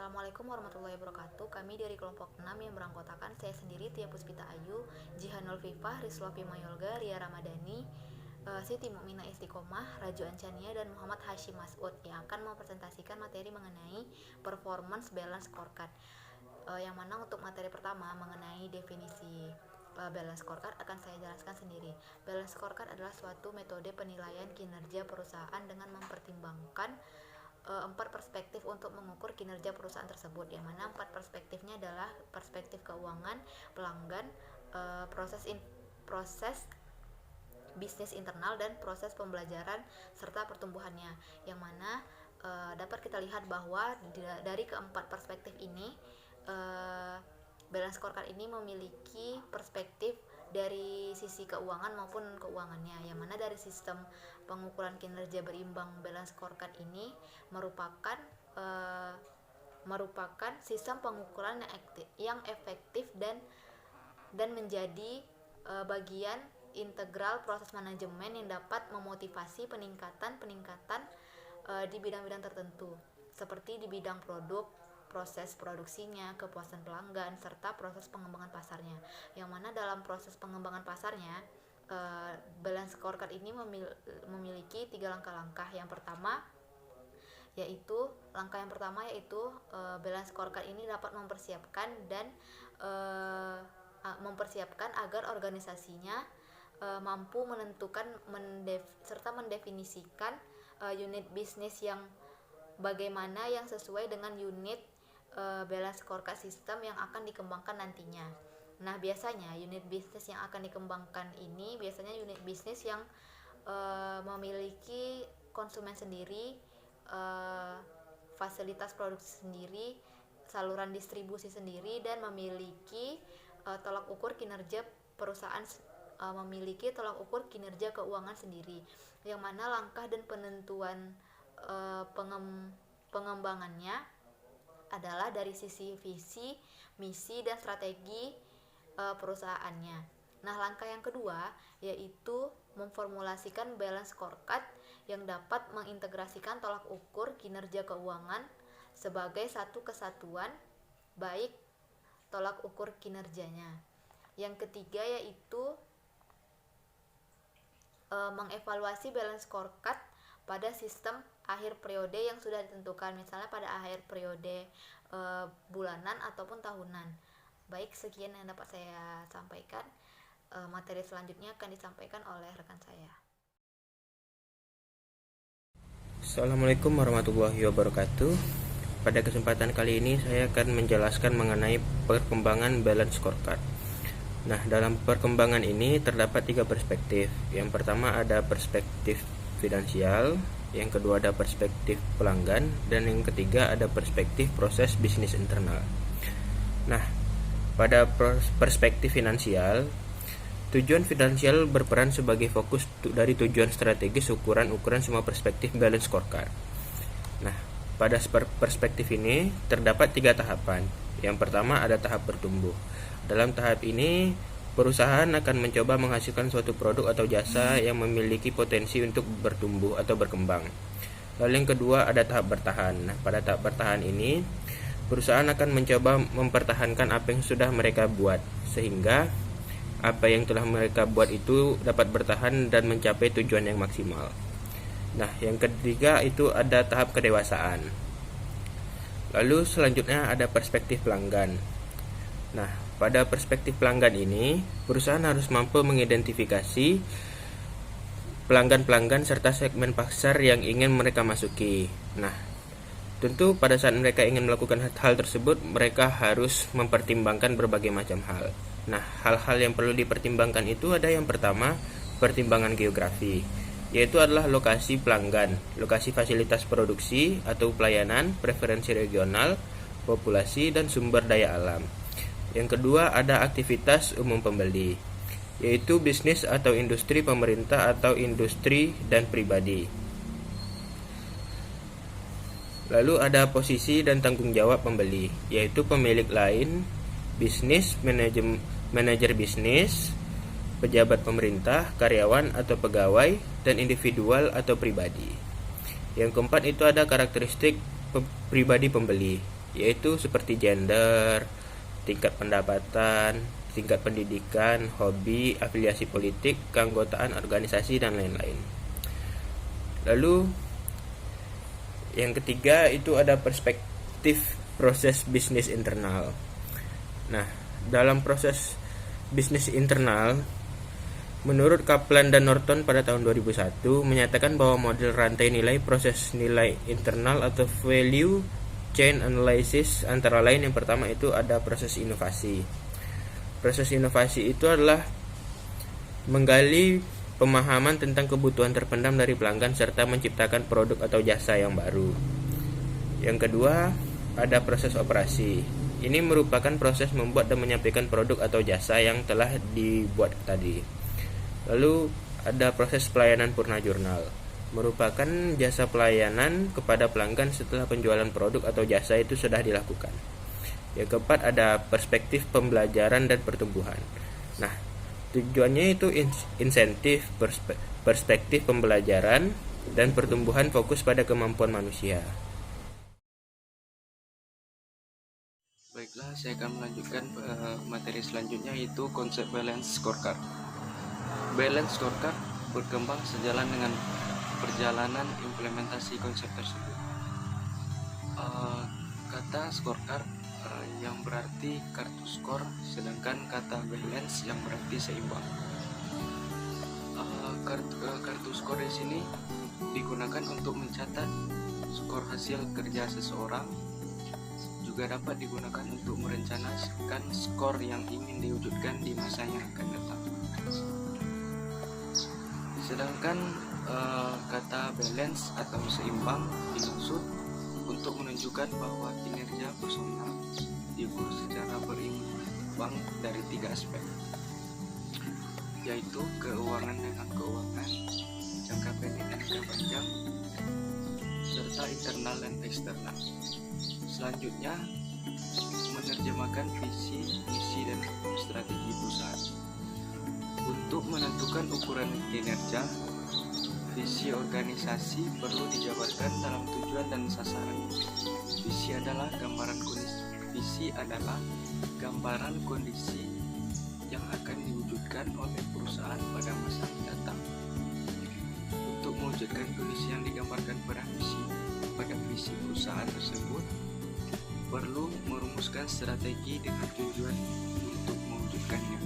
Assalamualaikum warahmatullahi wabarakatuh. Kami dari kelompok 6 yang beranggotakan saya sendiri, Tia Puspita Ayu, Jihanul Fifah, Rizwafi Mayolga, Ria Ramadhani, Siti Mukminah Istiqomah, Raju Ancania, dan Muhammad Hashim Masud yang akan mempresentasikan materi mengenai performance balance scorecard. Yang mana untuk materi pertama mengenai definisi balance scorecard akan saya jelaskan sendiri. Balance scorecard adalah suatu metode penilaian kinerja perusahaan dengan mempertimbangkan 4 perspektif untuk mengukur kinerja perusahaan tersebut, yang mana 4 perspektifnya adalah perspektif keuangan, pelanggan, proses bisnis internal, dan proses pembelajaran serta pertumbuhannya, yang mana dapat kita lihat bahwa dari keempat perspektif ini balance scorecard ini memiliki perspektif dari sisi keuangan maupun keuangannya, yang mana dari sistem pengukuran kinerja berimbang balance scorecard ini merupakan sistem pengukuran yang efektif dan menjadi bagian integral proses manajemen yang dapat memotivasi peningkatan di bidang-bidang tertentu, seperti di bidang produk, proses produksinya, kepuasan pelanggan, serta proses pengembangan pasarnya. Yang mana dalam proses pengembangan pasarnya, balance scorecard ini memiliki 3 langkah-langkah. Langkah yang pertama yaitu balance scorecard ini dapat mempersiapkan agar organisasinya mampu menentukan serta mendefinisikan unit bisnis yang bagaimana yang sesuai dengan unit balance scorecard sistem yang akan dikembangkan nantinya. Nah, biasanya unit bisnis yang akan dikembangkan ini biasanya unit bisnis yang memiliki konsumen sendiri, fasilitas produksi sendiri, saluran distribusi sendiri, dan memiliki tolak ukur kinerja perusahaan, memiliki tolak ukur kinerja keuangan sendiri, yang mana langkah dan penentuan pengembangannya adalah dari sisi visi, misi, dan strategi perusahaannya. Nah, langkah yang kedua yaitu memformulasikan balance scorecard yang dapat mengintegrasikan tolak ukur kinerja keuangan sebagai satu kesatuan, baik tolak ukur kinerjanya. Yang ketiga yaitu mengevaluasi balance scorecard pada sistem akhir periode yang sudah ditentukan, misalnya pada akhir periode bulanan ataupun tahunan. Baik, sekian yang dapat saya sampaikan. Materi selanjutnya akan disampaikan oleh rekan saya. Assalamualaikum warahmatullahi wabarakatuh. Pada kesempatan kali ini saya akan menjelaskan mengenai perkembangan balance scorecard. Nah, dalam perkembangan ini terdapat 3 perspektif. Yang pertama ada perspektif finansial, yang kedua ada perspektif pelanggan, dan yang ketiga ada perspektif proses bisnis internal. Nah, pada perspektif finansial, tujuan finansial berperan sebagai fokus dari tujuan strategis ukuran semua perspektif balance scorecard. Nah, pada perspektif ini terdapat 3 tahapan. Yang pertama ada tahap bertumbuh. Dalam tahap ini, perusahaan akan mencoba menghasilkan suatu produk atau jasa yang memiliki potensi untuk bertumbuh atau berkembang. Lalu yang kedua ada tahap bertahan. Nah, pada tahap bertahan ini, perusahaan akan mencoba mempertahankan apa yang sudah mereka buat, sehingga apa yang telah mereka buat itu dapat bertahan dan mencapai tujuan yang maksimal. Nah, yang ketiga itu ada tahap kedewasaan. Lalu selanjutnya ada perspektif pelanggan. Nah, pada perspektif pelanggan ini, perusahaan harus mampu mengidentifikasi pelanggan-pelanggan serta segmen pasar yang ingin mereka masuki. Nah, tentu pada saat mereka ingin melakukan hal tersebut, mereka harus mempertimbangkan berbagai macam hal. Nah, hal-hal yang perlu dipertimbangkan itu ada yang pertama, pertimbangan geografi, yaitu adalah lokasi pelanggan, lokasi fasilitas produksi atau pelayanan, preferensi regional, populasi, dan sumber daya alam. Yang kedua ada aktivitas umum pembeli, yaitu bisnis atau industri pemerintah atau industri dan pribadi. Lalu ada posisi dan tanggung jawab pembeli, yaitu pemilik lain, bisnis, manajer bisnis, pejabat pemerintah, karyawan atau pegawai, dan individual atau pribadi. Yang keempat itu ada karakteristik pribadi pembeli, yaitu seperti gender, tingkat pendapatan, tingkat pendidikan, hobi, afiliasi politik, keanggotaan organisasi, dan lain-lain. Lalu yang ketiga itu ada perspektif proses bisnis internal. Nah, dalam proses bisnis internal, menurut Kaplan dan Norton pada tahun 2001 menyatakan bahwa model rantai nilai proses nilai internal atau value chain analysis antara lain yang pertama itu ada proses inovasi. Proses inovasi itu adalah menggali pemahaman tentang kebutuhan terpendam dari pelanggan serta menciptakan produk atau jasa yang baru. Yang kedua, ada proses operasi. Ini merupakan proses membuat dan menyampaikan produk atau jasa yang telah dibuat tadi. Lalu ada proses pelayanan purna jurnal. Merupakan jasa pelayanan kepada pelanggan setelah penjualan produk atau jasa itu sudah dilakukan. Yang keempat ada perspektif pembelajaran dan pertumbuhan. Nah, tujuannya itu insentif, perspektif pembelajaran dan pertumbuhan fokus pada kemampuan manusia. Baiklah, saya akan melanjutkan materi selanjutnya, yaitu konsep balance scorecard. Balance scorecard berkembang sejalan dengan perjalanan implementasi konsep tersebut. Kata scorecard yang berarti kartu skor, sedangkan kata balance yang berarti seimbang. Kartu skor di sini digunakan untuk mencatat skor hasil kerja seseorang, juga dapat digunakan untuk merencanakan skor yang ingin diwujudkan di masa yang akan datang. Sedangkan kata balance atau seimbang dimaksud untuk menunjukkan bahwa kinerja personal diukur secara berimbang dari 3 aspek, yaitu keuangan dengan keuangan, jangka pendek dan jangka panjang, serta internal dan eksternal. Selanjutnya, menerjemahkan visi, misi, dan strategi perusahaan. Untuk menentukan ukuran kinerja, visi organisasi perlu dijabarkan dalam tujuan dan sasaran. Visi adalah gambaran kondisi yang akan diwujudkan oleh perusahaan pada masa mendatang. Untuk mewujudkan kondisi yang digambarkan pada visi perusahaan tersebut, perlu merumuskan strategi dengan tujuan untuk mewujudkannya.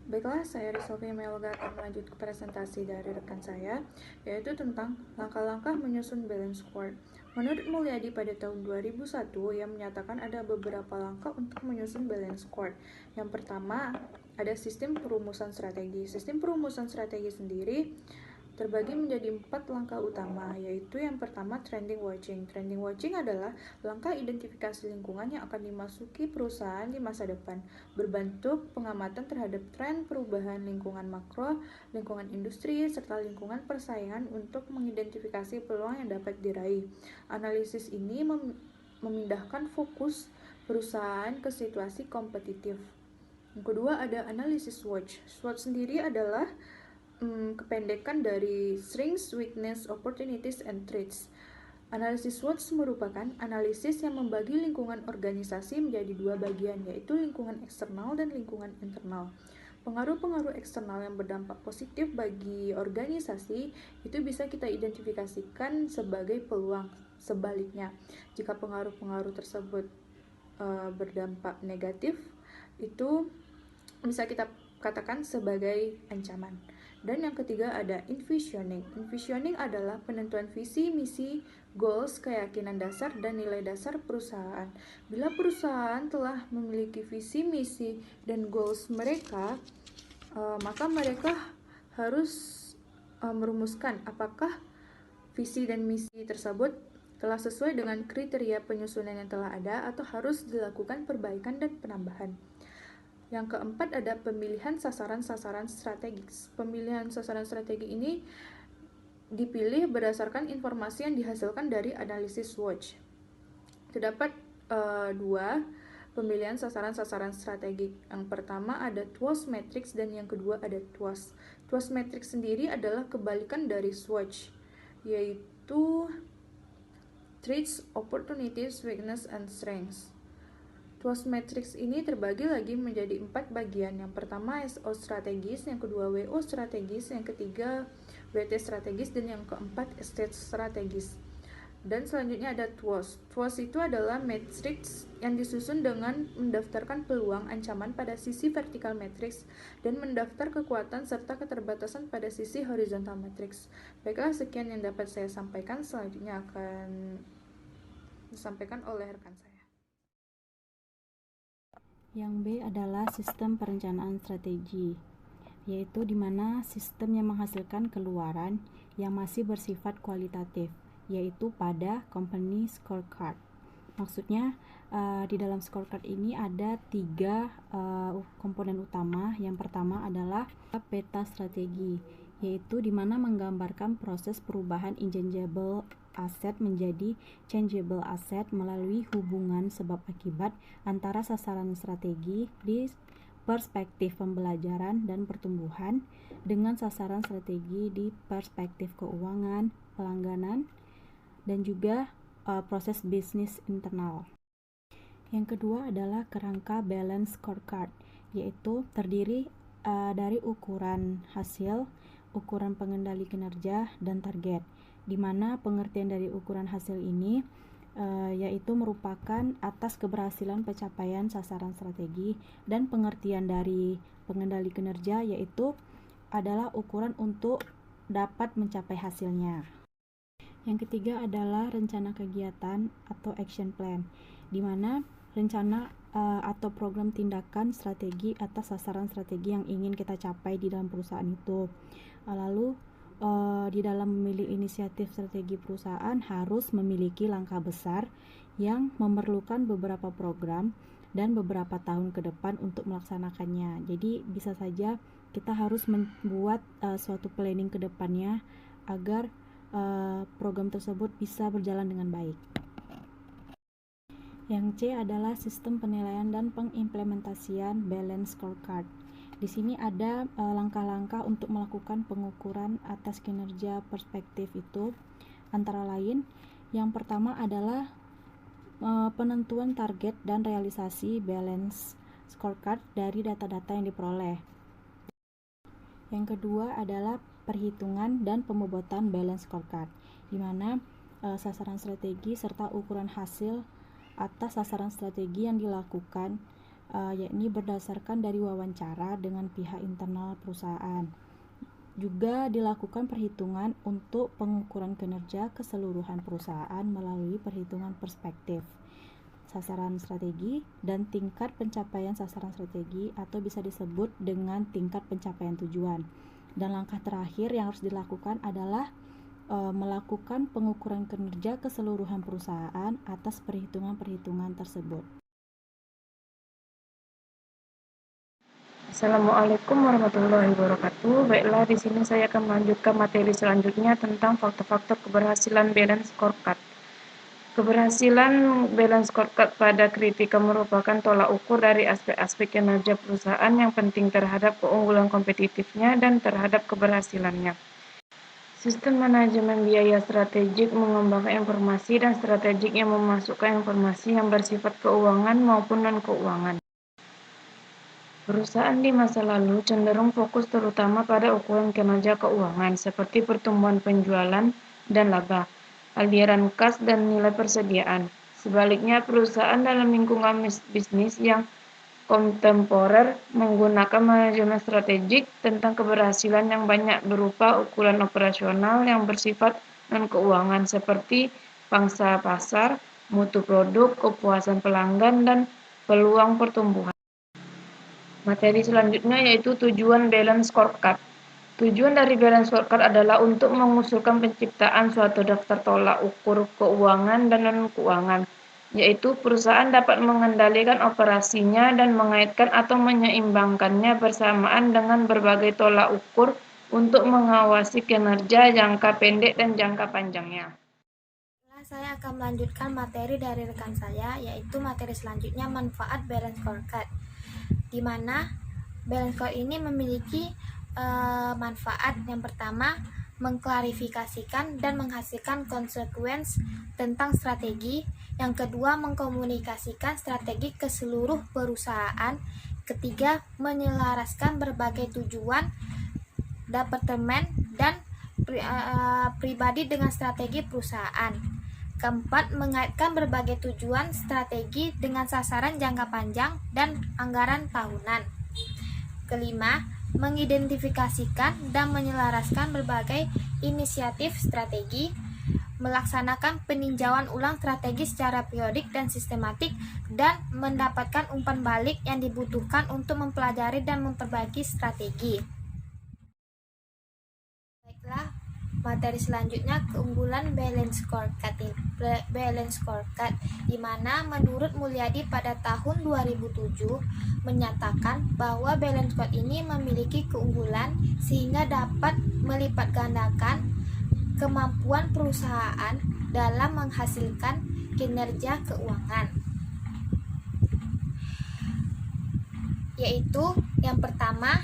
Baiklah, saya Risolvi Melga akan melanjut ke presentasi dari rekan saya, yaitu tentang langkah-langkah menyusun balance score. Menurut Mulyadi pada tahun 2001, ia menyatakan ada beberapa langkah untuk menyusun balance score. Yang pertama, ada sistem perumusan strategi. Sistem perumusan strategi sendiri terbagi menjadi 4 langkah utama, yaitu yang pertama trending watching. Trending watching adalah langkah identifikasi lingkungan yang akan dimasuki perusahaan di masa depan, berbentuk pengamatan terhadap tren perubahan lingkungan makro, lingkungan industri, serta lingkungan persaingan untuk mengidentifikasi peluang yang dapat diraih. Analisis ini memindahkan fokus perusahaan ke situasi kompetitif. Yang kedua ada analisis SWOT. SWOT sendiri adalah kependekan dari Strengths, Weakness, Opportunities, and Threats. Analisis SWOT merupakan analisis yang membagi lingkungan organisasi menjadi 2 bagian, yaitu lingkungan eksternal dan lingkungan internal. Pengaruh-pengaruh eksternal yang berdampak positif bagi organisasi itu bisa kita identifikasikan sebagai peluang. Sebaliknya, jika pengaruh-pengaruh tersebut berdampak negatif, itu bisa kita katakan sebagai ancaman. Dan yang ketiga ada envisioning. Envisioning adalah penentuan visi, misi, goals, keyakinan dasar, dan nilai dasar perusahaan. Bila perusahaan telah memiliki visi, misi, dan goals mereka, maka mereka harus merumuskan apakah visi dan misi tersebut telah sesuai dengan kriteria penyusunan yang telah ada atau harus dilakukan perbaikan dan penambahan. Yang keempat ada pemilihan sasaran-sasaran strategis. Pemilihan sasaran strategi ini dipilih berdasarkan informasi yang dihasilkan dari analisis SWOT. Terdapat 2 pemilihan sasaran-sasaran strategik. Yang pertama ada TWOS matrix dan yang kedua ada TWOS. TWOS matrix sendiri adalah kebalikan dari SWOT, yaitu Traits, Opportunities, Weakness, and Strengths. TWOS matrix ini terbagi lagi menjadi 4 bagian. Yang pertama SO strategis, yang kedua WO strategis, yang ketiga WT strategis, dan yang keempat state strategis. Dan selanjutnya ada TWOS. TWOS itu adalah matrix yang disusun dengan mendaftarkan peluang ancaman pada sisi vertikal matrix dan mendaftar kekuatan serta keterbatasan pada sisi horizontal matrix. Baiklah, sekian yang dapat saya sampaikan. Selanjutnya akan disampaikan oleh rekan saya. Yang B adalah sistem perencanaan strategi, yaitu di mana sistem yang menghasilkan keluaran yang masih bersifat kualitatif, yaitu pada company scorecard. Maksudnya di dalam scorecard ini ada 3 komponen utama. Yang pertama adalah peta strategi, yaitu di mana menggambarkan proses perubahan intangible aset menjadi changeable asset melalui hubungan sebab akibat antara sasaran strategi di perspektif pembelajaran dan pertumbuhan dengan sasaran strategi di perspektif keuangan, pelangganan, dan juga proses bisnis internal. Yang kedua adalah kerangka balance scorecard, yaitu terdiri dari ukuran hasil, ukuran pengendali kinerja, dan target, di mana pengertian dari ukuran hasil ini yaitu merupakan atas keberhasilan pencapaian sasaran strategi, dan pengertian dari pengendali kinerja yaitu adalah ukuran untuk dapat mencapai hasilnya. Yang ketiga adalah rencana kegiatan atau action plan, di mana rencana atau program tindakan strategi atas sasaran strategi yang ingin kita capai di dalam perusahaan itu. Lalu di dalam memilih inisiatif strategi perusahaan harus memiliki langkah besar yang memerlukan beberapa program dan beberapa tahun ke depan untuk melaksanakannya. Jadi bisa saja kita harus membuat suatu planning ke depannya agar program tersebut bisa berjalan dengan baik. Yang C adalah sistem penilaian dan pengimplementasian balance scorecard. Di sini ada langkah-langkah untuk melakukan pengukuran atas kinerja perspektif itu, antara lain yang pertama adalah penentuan target dan realisasi balance scorecard dari data-data yang diperoleh. Yang kedua adalah perhitungan dan pembobotan balance scorecard, di mana sasaran strategi serta ukuran hasil atas sasaran strategi yang dilakukan yakni berdasarkan dari wawancara dengan pihak internal perusahaan. Juga dilakukan perhitungan untuk pengukuran kinerja keseluruhan perusahaan melalui perhitungan perspektif sasaran strategi dan tingkat pencapaian sasaran strategi, atau bisa disebut dengan tingkat pencapaian tujuan. Dan langkah terakhir yang harus dilakukan adalah melakukan pengukuran kinerja keseluruhan perusahaan atas perhitungan-perhitungan tersebut. Assalamualaikum warahmatullahi wabarakatuh. Baiklah, di sini saya akan melanjutkan materi selanjutnya tentang faktor-faktor keberhasilan balance scorecard. Keberhasilan balance scorecard pada kritika merupakan tolak ukur dari aspek-aspek kinerja perusahaan yang penting terhadap keunggulan kompetitifnya dan terhadap keberhasilannya. Sistem manajemen biaya strategik mengembangkan informasi dan strategik yang memasukkan informasi yang bersifat keuangan maupun non-keuangan. Perusahaan di masa lalu cenderung fokus terutama pada ukuran kinerja keuangan seperti pertumbuhan penjualan dan laba, aliran kas, dan nilai persediaan. Sebaliknya, perusahaan dalam lingkungan bisnis yang kontemporer menggunakan manajemen strategik tentang keberhasilan yang banyak berupa ukuran operasional yang bersifat non-keuangan seperti pangsa pasar, mutu produk, kepuasan pelanggan, dan peluang pertumbuhan. Materi selanjutnya yaitu tujuan balance scorecard. Tujuan dari balance scorecard adalah untuk mengusulkan penciptaan suatu daftar tolak ukur keuangan dan non-keuangan, yaitu perusahaan dapat mengendalikan operasinya dan mengaitkan atau menyeimbangkannya bersamaan dengan berbagai tolak ukur untuk mengawasi kinerja jangka pendek dan jangka panjangnya. Saya akan melanjutkan materi dari rekan saya, yaitu materi selanjutnya manfaat balance scorecard, di mana balance scorecard ini memiliki manfaat. Yang pertama, mengklarifikasikan dan menghasilkan konsekuensi tentang strategi. Yang kedua, mengkomunikasikan strategi ke seluruh perusahaan. Ketiga, menyelaraskan berbagai tujuan departemen dan pribadi dengan strategi perusahaan. Keempat, mengaitkan berbagai tujuan strategi dengan sasaran jangka panjang dan anggaran tahunan. Kelima, mengidentifikasikan dan menyelaraskan berbagai inisiatif strategi, melaksanakan peninjauan ulang strategi secara periodik dan sistematik, dan mendapatkan umpan balik yang dibutuhkan untuk mempelajari dan memperbaiki strategi. Baiklah, materi selanjutnya keunggulan balance scorecard di mana menurut Mulyadi pada tahun 2007 menyatakan bahwa balance scorecard ini memiliki keunggulan sehingga dapat melipat gandakan kemampuan perusahaan dalam menghasilkan kinerja keuangan, yaitu yang pertama,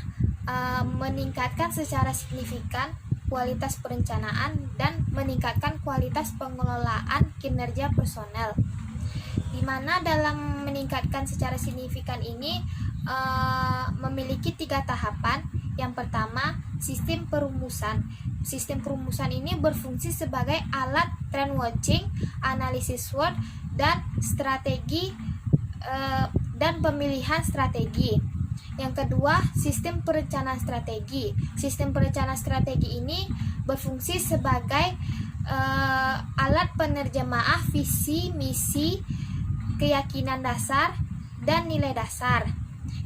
meningkatkan secara signifikan kualitas perencanaan dan meningkatkan kualitas pengelolaan kinerja personel. Di mana dalam meningkatkan secara signifikan ini memiliki 3 tahapan. Yang pertama, sistem perumusan. Sistem perumusan ini berfungsi sebagai alat trend watching, analisis SWOT, dan strategi dan pemilihan strategi. Yang kedua, sistem perencanaan strategi. Sistem perencanaan strategi ini berfungsi sebagai alat penerjemah visi, misi, keyakinan dasar, dan nilai dasar.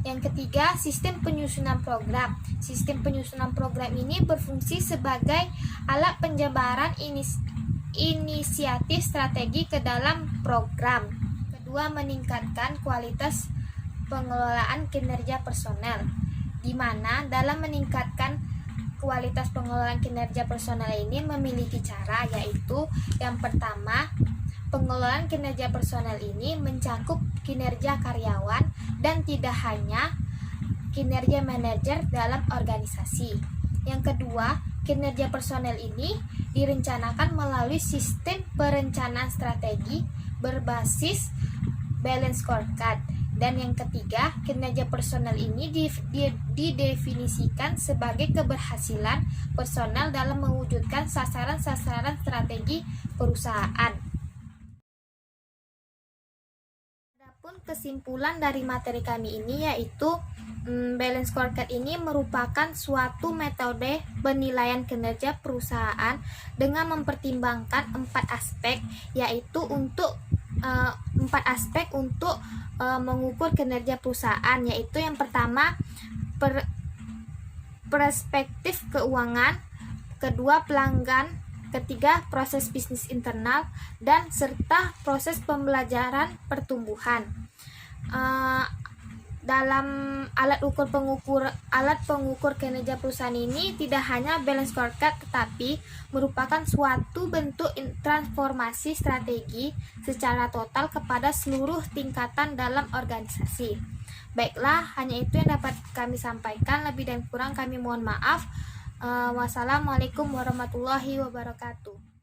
Yang ketiga, sistem penyusunan program. Sistem penyusunan program ini berfungsi sebagai alat penjabaran inisiatif strategi ke dalam program. Kedua, meningkatkan kualitas pengelolaan kinerja personel, di mana dalam meningkatkan kualitas pengelolaan kinerja personel ini memiliki cara, yaitu yang pertama, pengelolaan kinerja personel ini mencakup kinerja karyawan dan tidak hanya kinerja manajer dalam organisasi. Yang kedua, kinerja personel ini direncanakan melalui sistem perencanaan strategi berbasis balance scorecard. Dan yang ketiga, kinerja personel ini didefinisikan sebagai keberhasilan personel dalam mewujudkan sasaran-sasaran strategi perusahaan. Adapun kesimpulan dari materi kami ini yaitu balance scorecard ini merupakan suatu metode penilaian kinerja perusahaan dengan mempertimbangkan 4 aspek, yaitu untuk 4 aspek untuk mengukur kinerja perusahaan, yaitu yang pertama perspektif keuangan, kedua pelanggan, ketiga proses bisnis internal, dan serta proses pembelajaran pertumbuhan. Dalam alat pengukur kinerja perusahaan ini tidak hanya balance scorecard, tetapi merupakan suatu bentuk transformasi strategi secara total kepada seluruh tingkatan dalam organisasi. Baiklah, hanya itu yang dapat kami sampaikan. Lebih dan kurang kami mohon maaf. Wassalamualaikum warahmatullahi wabarakatuh.